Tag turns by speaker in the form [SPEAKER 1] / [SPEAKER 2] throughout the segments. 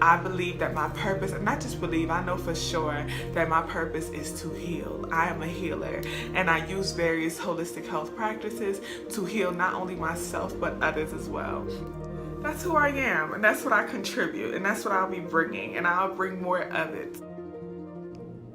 [SPEAKER 1] I believe that my purpose, and not just believe, I know for sure that my purpose is to heal. I am a healer, and I use various holistic health practices to heal not only myself but others as well. That's who I am, and that's what I contribute, and that's what I'll be bringing, and I'll bring more of it.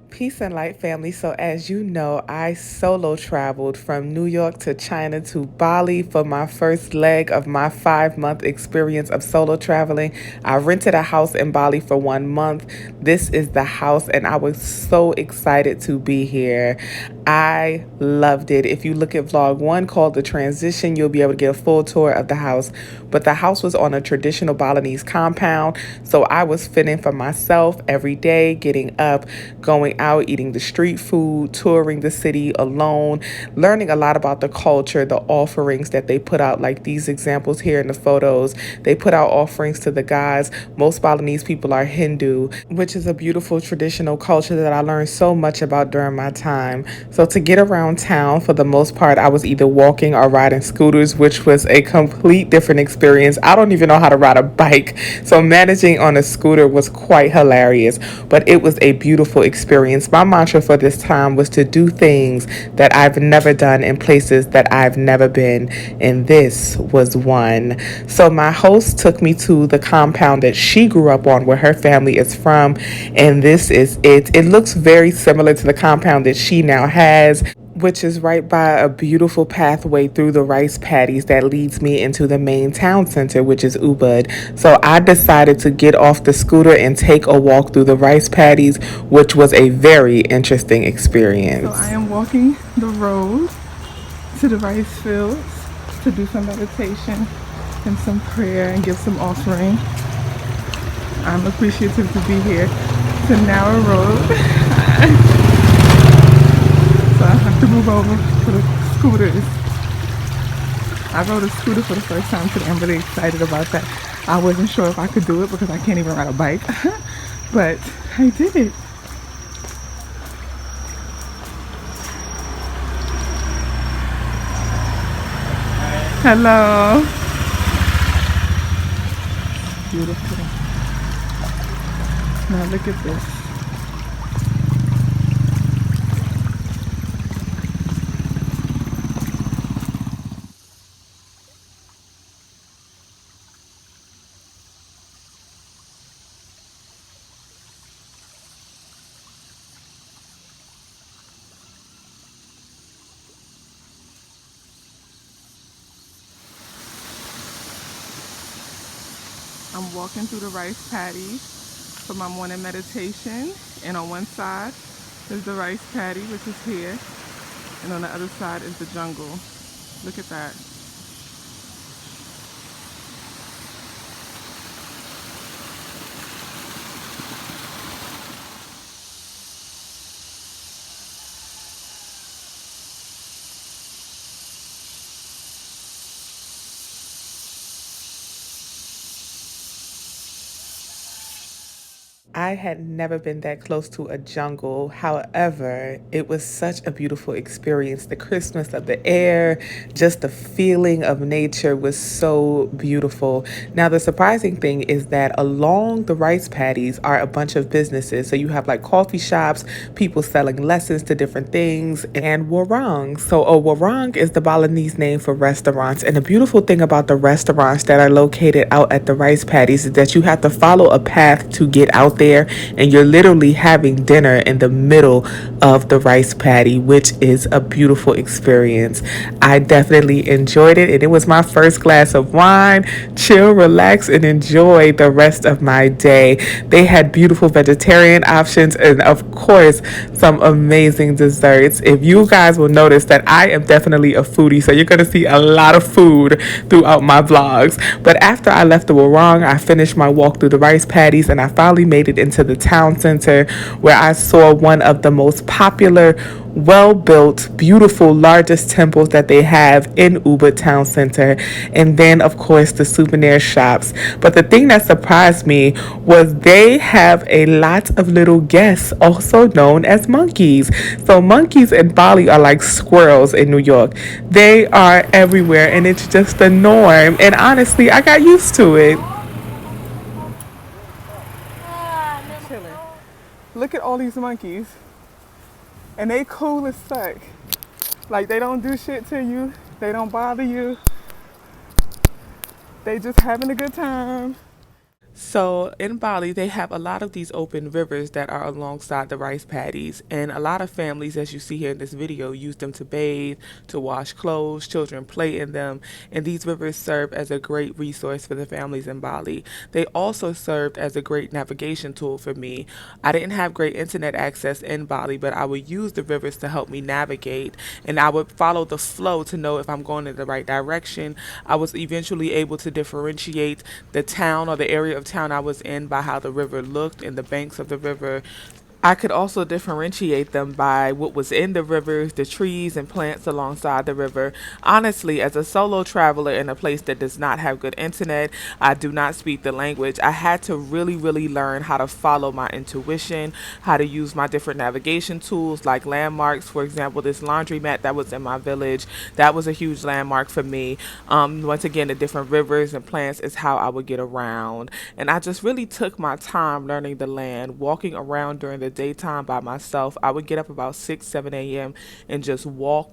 [SPEAKER 1] Peace and light, family. So as you know, I solo traveled from New York to China to Bali for my first leg of my 5-month experience of solo traveling. I rented a house in Bali for 1 month. This is the house, and I was so excited to be here. I loved it. If you look at vlog 1 called The Transition, you'll be able to get a full tour of the house. But the house was on a traditional Balinese compound, so I was fitting for myself every day, getting up, going out, eating the street food, touring the city alone, learning a lot about the culture, the offerings that they put out, like these examples here in the photos. They put out offerings to the gods. Most Balinese people are Hindu, which is a beautiful traditional culture that I learned so much about during my time. So to get around town, for the most part, I was either walking or riding scooters, which was a complete different experience. I don't even know how to ride a bike, so managing on a scooter was quite hilarious, but it was a beautiful experience. My mantra for this time was to do things that I've never done in places that I've never been, and this was one. So my host took me to the compound that she grew up on, where her family is from, and this is it. It looks very similar to the compound that she now has, which is right by a beautiful pathway through the rice paddies that leads me into the main town center, which is Ubud. So I decided to get off the scooter and take a walk through the rice paddies, which was a very interesting experience. So I am walking the road to the rice fields to do some meditation and some prayer and give some offering. I'm appreciative to be here. It's a narrow road. So I have to move over for the scooters. I rode a scooter for the first time today. I'm really excited about that. I wasn't sure if I could do it because I can't even ride a bike, but I did it. Hello. Beautiful. Now look at this. I'm walking through the rice paddies for my morning meditation, and on one side is the rice paddy, which is here, and on the other side is the jungle. Look at that. I had never been that close to a jungle. However, it was such a beautiful experience. The crispness of the air, just the feeling of nature was so beautiful. Now, the surprising thing is that along the rice paddies are a bunch of businesses. So you have like coffee shops, people selling lessons to different things, and warang. So a warang is the Balinese name for restaurants. And the beautiful thing about the restaurants that are located out at the rice paddies is that you have to follow a path to get out there, and you're literally having dinner in the middle of the rice paddy, which is a beautiful experience. I definitely enjoyed it, and it was my first glass of wine. Chill, relax, and enjoy the rest of my day. They had beautiful vegetarian options and of course some amazing desserts. If you guys will notice that I am definitely a foodie, so you're going to see a lot of food throughout my vlogs. But after I left the warang, I finished my walk through the rice paddies, and I finally made it into the town center, where I saw one of the most popular, well-built, beautiful, largest temples that they have in Ubud Town Center, and then of course the souvenir shops. But the thing that surprised me was they have a lot of little guests, also known as monkeys. So monkeys in Bali are like squirrels in New York. They are everywhere, and it's just the norm, and honestly I got used to it. Look at all these monkeys. And they cool as fuck. Like, they don't do shit to you. They don't bother you. They just having a good time. So in Bali, they have a lot of these open rivers that are alongside the rice paddies. And a lot of families, as you see here in this video, use them to bathe, to wash clothes, children play in them. And these rivers serve as a great resource for the families in Bali. They also served as a great navigation tool for me. I didn't have great internet access in Bali, but I would use the rivers to help me navigate. And I would follow the flow to know if I'm going in the right direction. I was eventually able to differentiate the town or the area of town I was in by how the river looked and the banks of the river. I could also differentiate them by what was in the rivers, the trees and plants alongside the river. Honestly, as a solo traveler in a place that does not have good internet, I do not speak the language. I had to really learn how to follow my intuition, how to use my different navigation tools like landmarks. For example, this laundromat that was in my village, that was a huge landmark for me. Once again, the different rivers and plants is how I would get around. And I just really took my time learning the land, walking around during the daytime by myself. I would get up about 6, 7 a.m. and just walk,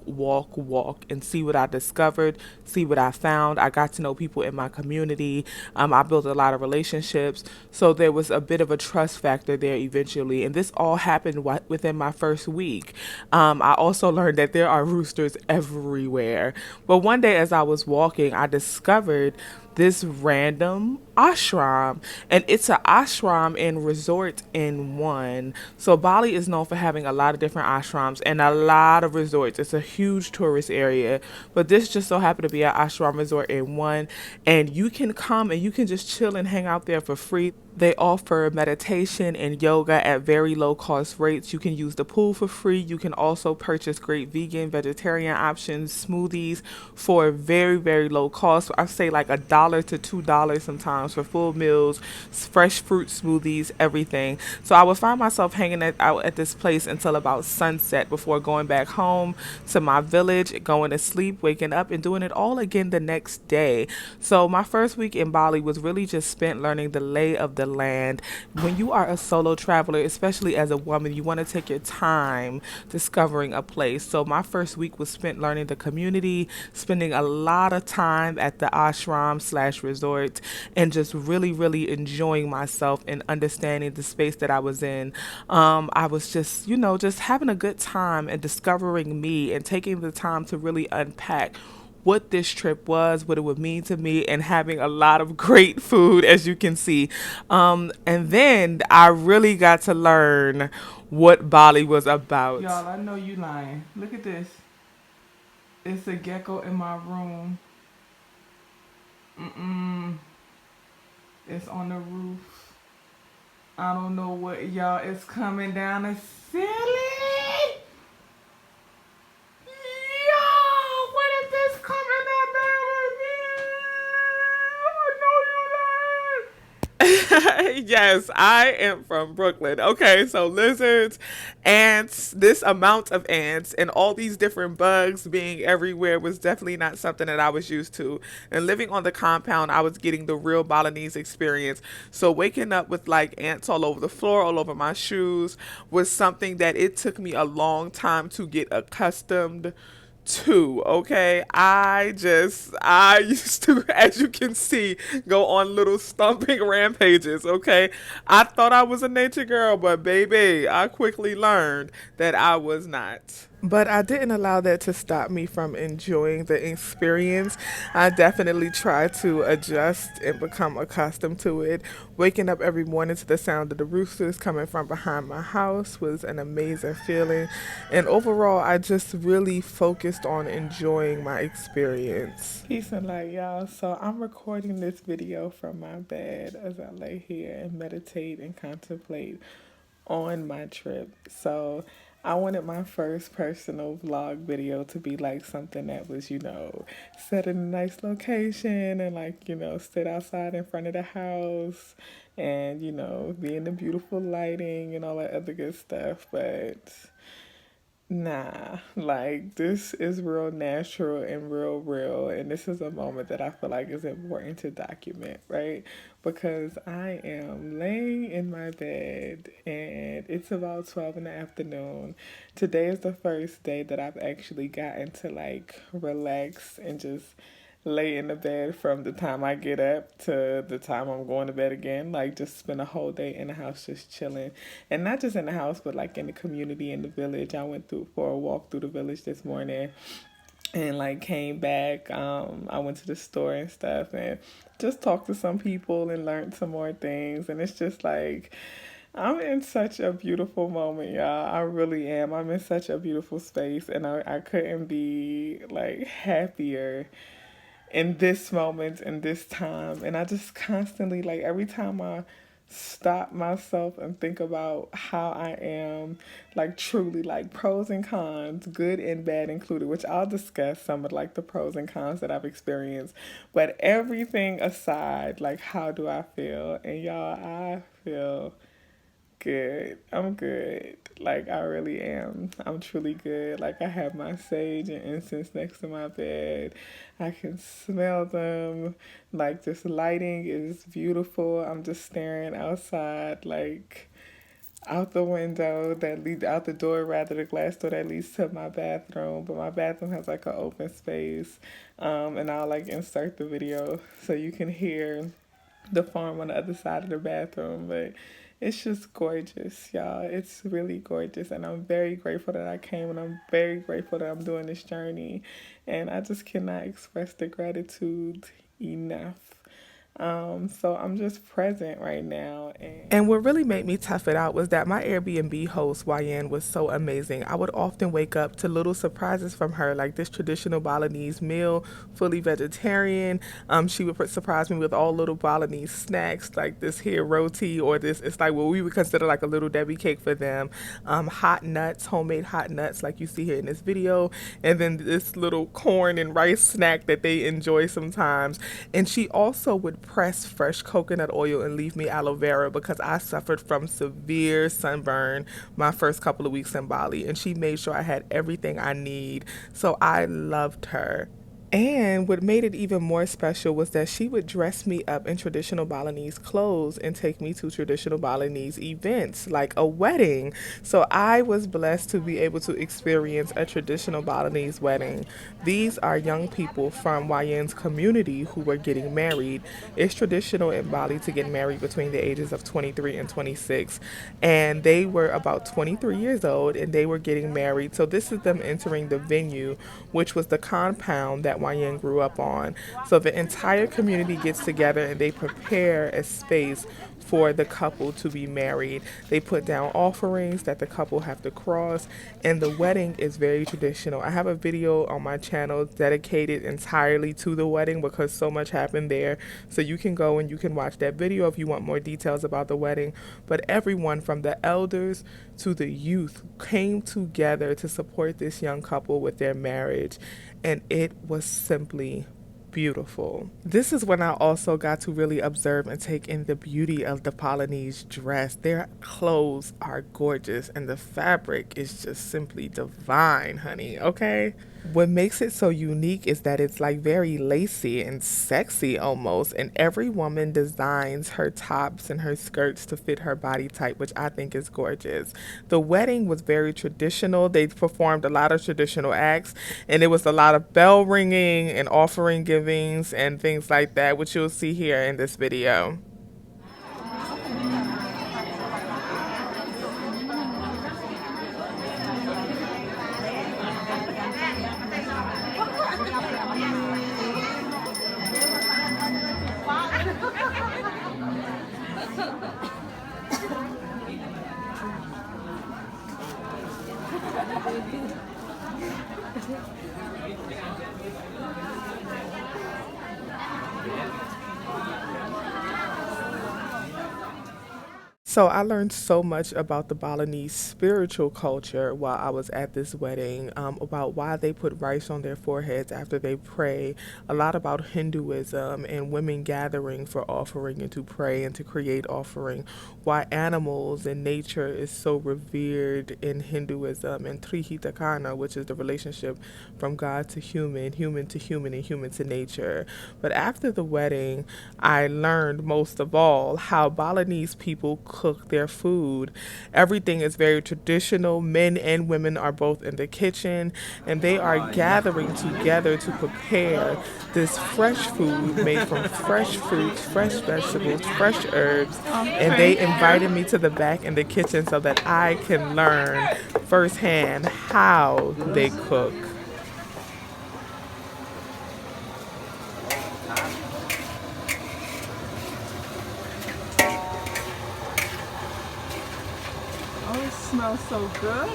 [SPEAKER 1] and see what I discovered, see what I found. I got to know people in my community. I built a lot of relationships. So there was a bit of a trust factor there eventually. And this all happened within my first week. I also learned that there are roosters everywhere. But one day as I was walking, I discovered this random ashram, and it's an ashram and resort in one. So Bali is known for having a lot of different ashrams and a lot of resorts. It's a huge tourist area, but this just so happened to be an ashram resort in one, and you can come and you can just chill and hang out there for free. They offer meditation and yoga at very low cost rates. You can use the pool for free. You can also purchase great vegan, vegetarian options, smoothies for very low cost. I say like $1 to $2 sometimes for full meals, fresh fruit smoothies, everything. So I would find myself hanging out at this place until about sunset before going back home to my village, going to sleep, waking up, and doing it all again the next day. So my first week in Bali was really just spent learning the lay of the land. When you are a solo traveler, especially as a woman, you want to take your time discovering a place. So my first week was spent learning the community, spending a lot of time at the ashram slash resort, and just really enjoying myself and understanding the space that I was in. I was just, just having a good time and discovering me and taking the time to really unpack what this trip was, what it would mean to me, and having a lot of great food, as you can see. And then I really got to learn what Bali was about. Y'all, I know you lying. Look at this. It's a gecko in my room. It's on the roof. I don't know what, y'all. It's coming down the ceiling. Yes, I am from Brooklyn. Okay, so lizards, ants, this amount of ants, and all these different bugs being everywhere was definitely not something that I was used to. And living on the compound, I was getting the real Balinese experience. So waking up with like ants all over the floor, all over my shoes, was something that it took me a long time to get accustomed to. Okay, I used to, as you can see, go on little stomping rampages. Okay, I thought I was a nature girl, but baby, I quickly learned that I was not. But I didn't allow that to stop me from enjoying the experience. I definitely tried to adjust and become accustomed to it. Waking up every morning to the sound of the roosters coming from behind my house was an amazing feeling. And overall, I just really focused on enjoying my experience. Peace and light, y'all. So I'm recording this video from my bed as I lay here and meditate and contemplate on my trip. So I wanted my first personal vlog video to be like something that was, set in a nice location and like, sit outside in front of the house and, be in the beautiful lighting and all that other good stuff. But Nah, like this is real natural and real, and this is a moment that I feel like is important to document, right? Because I am laying in my bed and it's about 12 in the afternoon. Today is the first day that I've actually gotten to like relax and just lay in the bed from the time I get up to the time I'm going to bed again. Like just spend a whole day in the house just chilling. And not just in the house, but like in the community, in the village. I went through for a walk through the village this morning and like came back. I went to the store and stuff and just talked to some people and learned some more things. And it's just like I'm in such a beautiful moment, y'all. I really am. I'm in such a beautiful space and I couldn't be like happier in this moment, in this time. And I just constantly, like, every time I stop myself and think about how I am, like, truly, like, pros and cons, good and bad included, which I'll discuss some of, like, the pros and cons that I've experienced. But everything aside, like, how do I feel? And y'all, I feel good. I'm good. Like, I really am. I'm truly good. Like, I have my sage and incense next to my bed. I can smell them. Like, this lighting is beautiful. I'm just staring outside, like, out the window that leads out the door, rather, the glass door that leads to my bathroom. But my bathroom has, like, an open space. And I'll, like, insert the video so you can hear the farm on the other side of the bathroom. But it's just gorgeous, y'all. It's really gorgeous. And I'm very grateful that I came and I'm very grateful that I'm doing this journey. And I just cannot express the gratitude enough. So I'm just present right now. And what really made me tough it out was that my Airbnb host, YN, was so amazing. I would often wake up to little surprises from her, like this traditional Balinese meal, fully vegetarian. She would surprise me with all little Balinese snacks, like this here roti or this, it's like what we would consider like a little Debbie cake for them. Hot nuts, homemade hot nuts, like you see here in this video. And then this little corn and rice snack that they enjoy sometimes. And she also would press fresh coconut oil and leave me aloe vera because I suffered from severe sunburn my first couple of weeks in Bali, and she made sure I had everything I need. So I loved her. And what made it even more special was that she would dress me up in traditional Balinese clothes and take me to traditional Balinese events like a wedding. So I was blessed to be able to experience a traditional Balinese wedding. These are young people from YN's community who were getting married. It's traditional in Bali to get married between the ages of 23 and 26. And they were about 23 years old and they were getting married. So this is them entering the venue, which was the compound that YN grew up on. So the entire community gets together and they prepare a space for the couple to be married. They put down offerings that the couple have to cross, and the wedding is very traditional. I have a video on my channel dedicated entirely to the wedding because so much happened there. So you can go and you can watch that video if you want more details about the wedding. But everyone from the elders to the youth came together to support this young couple with their marriage, and it was simply beautiful. This is when I also got to really observe and take in the beauty of the Balinese dress. Their clothes are gorgeous and the fabric is just simply divine, honey, okay? What makes it so unique is that it's like very lacy and sexy almost, and every woman designs her tops and her skirts to fit her body type, which I think is gorgeous. The wedding was very traditional. They performed a lot of traditional acts, and it was a lot of bell ringing and offering givings and things like that, which you'll see here in this video. So I learned so much about the Balinese spiritual culture while I was at this wedding, about why they put rice on their foreheads after they pray, a lot about Hinduism and women gathering for offering and to pray and to create offering, why animals and nature is so revered in Hinduism, and Trihitakana, which is the relationship from God to human, human to human, and human to nature. But after the wedding, I learned most of all how Balinese people cook their food. Everything is very traditional. Men and women are both in the kitchen, and they are gathering together to prepare this fresh food made from fresh fruits, fresh vegetables, fresh herbs. And they invited me to the back in the kitchen so that I can learn firsthand how they cook. Oh, it smells so good.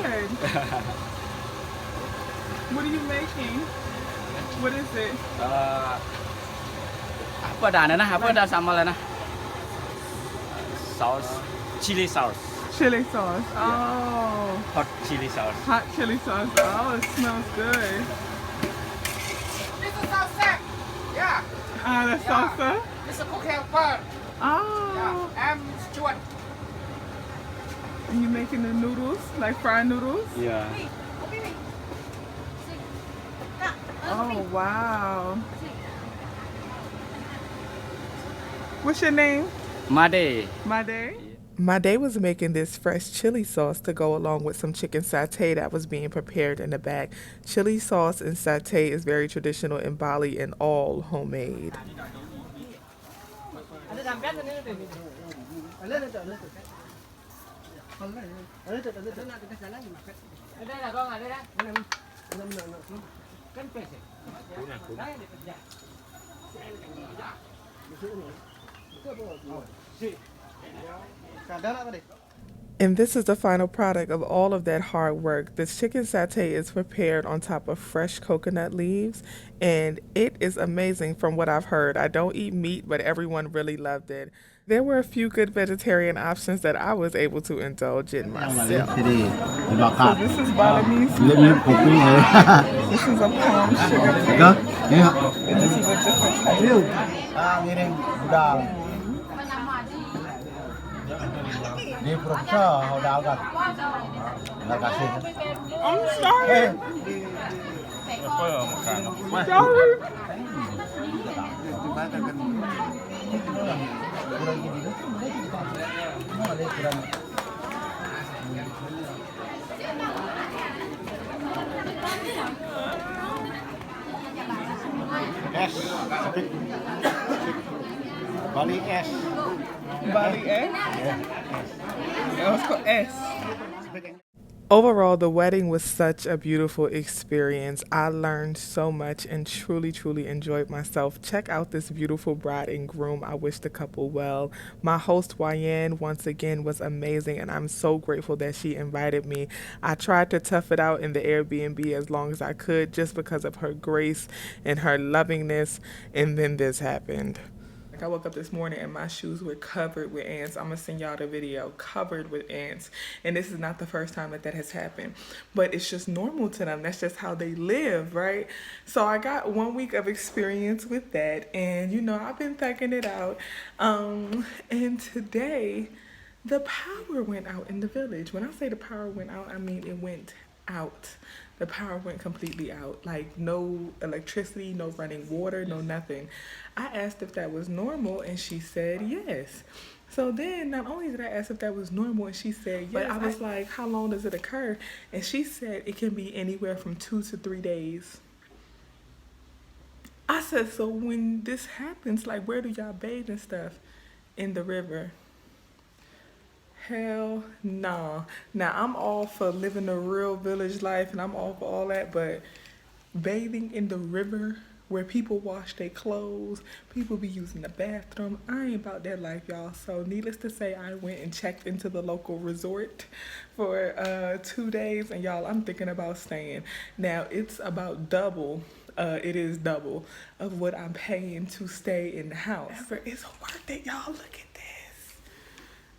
[SPEAKER 1] What are you making? What is it?
[SPEAKER 2] Apa dah na? Apa dah sama lah na? Sauce, chili sauce,
[SPEAKER 1] Chili sauce. Oh,
[SPEAKER 2] hot chili sauce.
[SPEAKER 1] hot chili sauce. Oh, it smells good.
[SPEAKER 3] This is salsa. Yeah.
[SPEAKER 1] Ah, the salsa.
[SPEAKER 3] This is cook helper.
[SPEAKER 1] Oh,
[SPEAKER 3] Yeah. I'm Stuart.
[SPEAKER 1] and you making the noodles, like fried noodles?
[SPEAKER 2] Yeah.
[SPEAKER 1] Oh, wow. What's your name?
[SPEAKER 2] Made.
[SPEAKER 1] Made? Made was making this fresh chili sauce to go along with some chicken satay that was being prepared in the back. Chili sauce and satay is very traditional in Bali and all homemade. And this is the final product of all of that hard work. This chicken satay is prepared on top of fresh coconut leaves, and it is amazing from what I've heard. I don't eat meat, but everyone really loved it. There were a few good vegetarian options that I was able to indulge in myself. So this is Balinese. This is a palm sugar cake. And this is a different type. I'm sorry. Sorry.
[SPEAKER 3] Bali S.
[SPEAKER 1] Bali S? It was called S. Overall, the wedding was such a beautiful experience. I learned so much and truly, truly enjoyed myself. Check out this beautiful bride and groom. I wish the couple well. My host, Wayan, once again was amazing, and I'm so grateful that she invited me. I tried to tough it out in the Airbnb as long as I could just because of her grace and her lovingness, and then this happened. Like I woke up this morning and my shoes were covered with ants. I'm gonna send y'all the video, covered with ants. And this is not the first time that has happened, but it's just normal to them. That's just how they live, right? So I got 1 week of experience with that, and you know, I've been thugging it out. And today the power went out in the village. When I say the power went out, I mean it went out. The power went completely out. Like no electricity, no running water, no nothing. I asked if that was normal, and she said yes. So then not only did I ask if that was normal, and she said yes, but I was like, how long does it occur? And she said it can be anywhere from 2 to 3 days. I said, so when this happens, like where do y'all bathe and stuff? In the river. Hell nah. Now I'm all for living a real village life, and I'm all for all that, but bathing in the river where people wash their clothes, people be using the bathroom, I ain't about that life, y'all. So needless to say, I went and checked into the local resort for 2 days, and y'all, I'm thinking about staying. Now it's about double. It is double of what I'm paying to stay in the house. It's worth it, y'all. Look at this.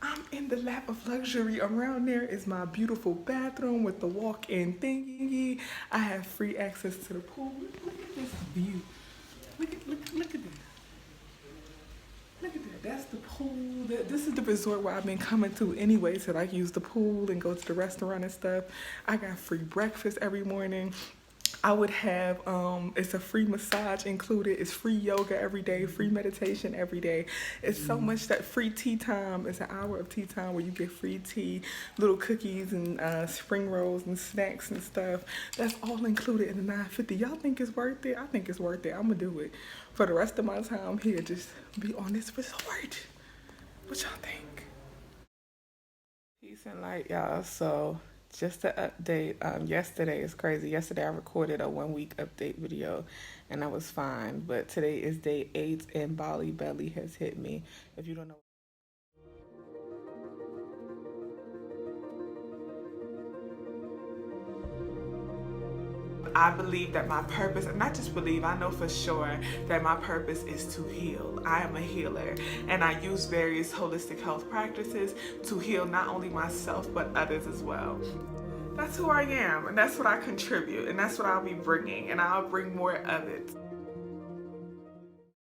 [SPEAKER 1] I'm in the lap of luxury. Around there is my beautiful bathroom with the walk-in thingy. I have free access to the pool. Look at this view. Look at this. Look at that. That's the pool. This is the resort where I've been coming to anyway, so I can use the pool and go to the restaurant and stuff. I got free breakfast every morning. I would have, it's a free massage included. It's free yoga every day, free meditation every day. It's so much that free tea time. It's an hour of tea time where you get free tea, little cookies and spring rolls and snacks and stuff. That's all included in the $9.50. Y'all think it's worth it? I think it's worth it. I'm gonna do it for the rest of my time here. Just be on this resort. What y'all think? Peace and light, y'all. So just to update, yesterday is crazy. Yesterday I recorded a 1 week update video and I was fine. But today is day 8 and Bali belly has hit me. If you don't know. I believe that my purpose, not just believe, I know for sure that my purpose is to heal. I am a healer and I use various holistic health practices to heal not only myself but others as well. That's who I am and that's what I contribute and that's what I'll be bringing and I'll bring more of it.